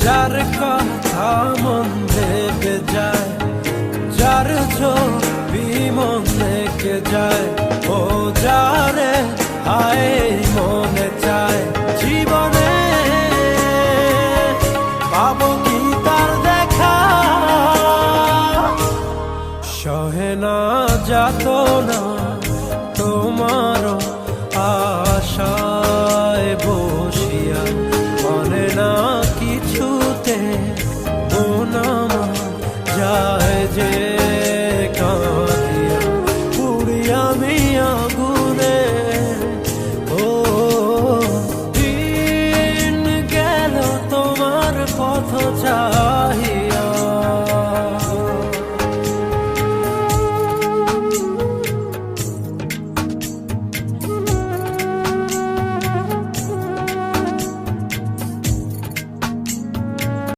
যার কথা মন ভেবে যায়, যার ছবি মন থেকে যায়, ও যারে হায় মনে চায়। জীবনে পাবো কি তার দেখা, সহে না যাতনা তোমারও আশায় বসিয়া, মনে না কিছুতে ওনামা যায় যে কাঁদিয়া। পুড়ি আমি আগুনে, ও দিন গেল তোমার পথ চা